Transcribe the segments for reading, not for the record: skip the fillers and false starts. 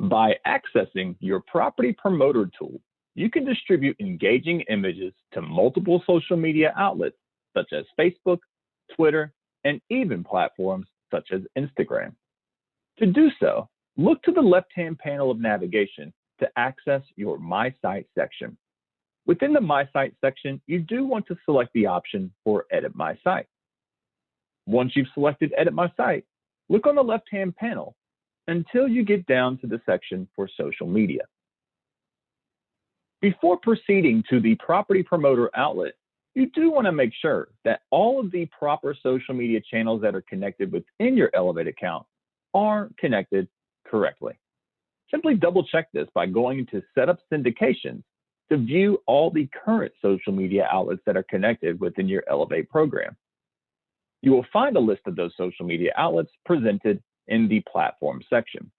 By accessing your property promoter tool, you can distribute engaging images to multiple social media outlets such as Facebook, Twitter, and even platforms such as Instagram. To do so, look to the left-hand panel of navigation to access your My Site section. Within the My Site section, you do want to select the option for Edit My Site. Once you've selected Edit My Site, look on the left-hand panel until you get down to the section for social media. Before proceeding to the property promoter outlet, you do want to make sure that all of the proper social media channels that are connected within your Elevate account are connected correctly. Simply double check this by going to Setup Syndications to view all the current social media outlets that are connected within your Elevate program. You will find a list of those social media outlets presented in the platform section.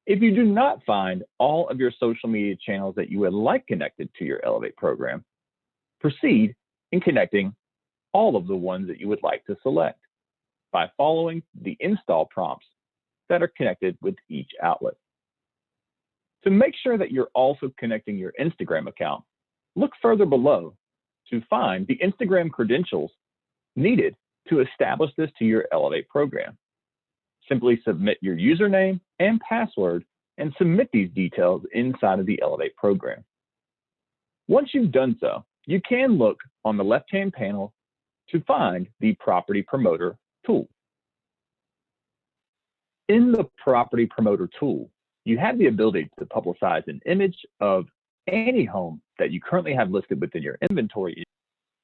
If you do not find all of your social media channels that you would like connected to your Elevate program, proceed in connecting all of the ones that you would like to select by following the install prompts that are connected with each outlet. To make sure that you're also connecting your Instagram account, look further below to find the Instagram credentials needed to establish this to your Elevate program. Simply submit your username and password and submit these details inside of the Elevate program. Once you've done so, you can look on the left-hand panel to find the Property Promoter tool. In the Property Promoter tool, you have the ability to publicize an image of any home that you currently have listed within your inventory,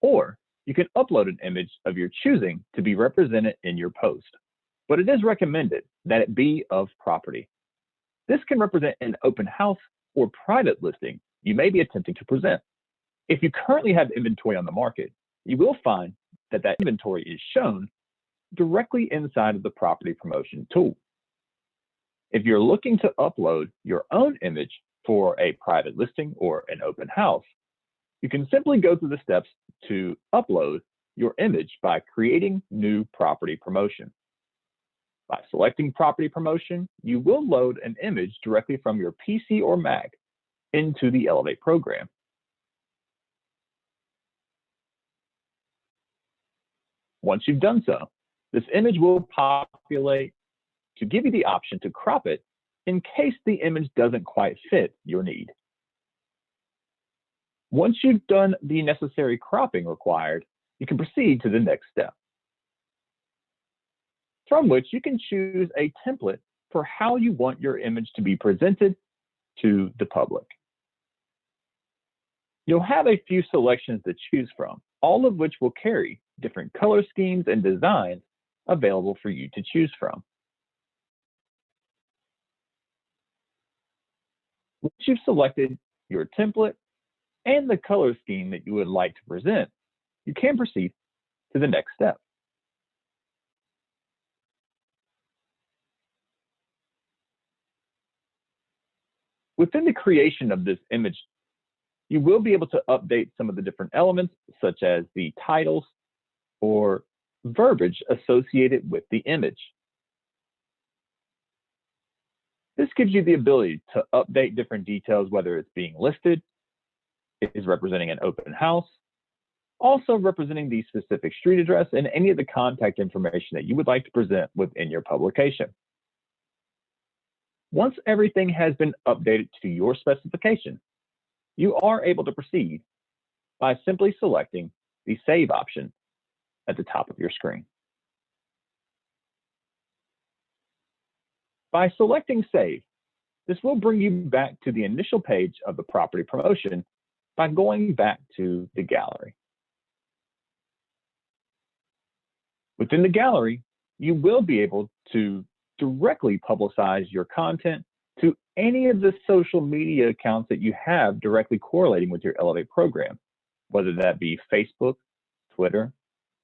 or you can upload an image of your choosing to be represented in your post. But it is recommended that it be of property. This can represent an open house or private listing you may be attempting to present. If you currently have inventory on the market, you will find that that inventory is shown directly inside of the Property Promotion tool. If you're looking to upload your own image for a private listing or an open house, you can simply go through the steps to upload your image by creating new Property Promotion. By selecting Property Promotion, you will load an image directly from your PC or Mac into the Elevate program. Once you've done so, this image will populate to give you the option to crop it in case the image doesn't quite fit your need. Once you've done the necessary cropping required, you can proceed to the next step, from which you can choose a template for how you want your image to be presented to the public. You'll have a few selections to choose from, all of which will carry different color schemes and designs available for you to choose from. Once you've selected your template and the color scheme that you would like to present, you can proceed to the next step. Within the creation of this image, you will be able to update some of the different elements, such as the titles or verbiage associated with the image. This gives you the ability to update different details, whether it's being listed, it is representing an open house, also representing the specific street address and any of the contact information that you would like to present within your publication. Once everything has been updated to your specification, you are able to proceed by simply selecting the Save option at the top of your screen. By selecting Save, this will bring you back to the initial page of the Property Promotion by going back to the gallery. Within the gallery, you will be able to directly publicize your content to any of the social media accounts that you have directly correlating with your Elevate program, whether that be Facebook, Twitter,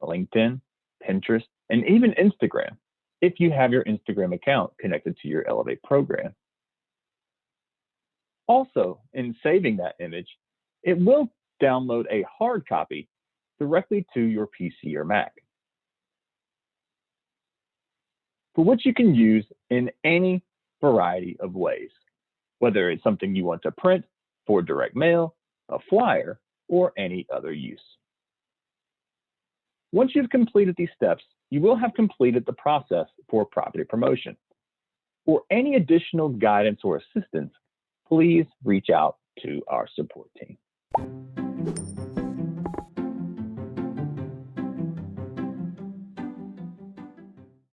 LinkedIn, Pinterest, and even Instagram, if you have your Instagram account connected to your Elevate program. Also, in saving that image, it will download a hard copy directly to your PC or Mac, for which you can use in any variety of ways, whether it's something you want to print for direct mail, a flyer, or any other use. Once you've completed these steps, you will have completed the process for property promotion. For any additional guidance or assistance, please reach out to our support team.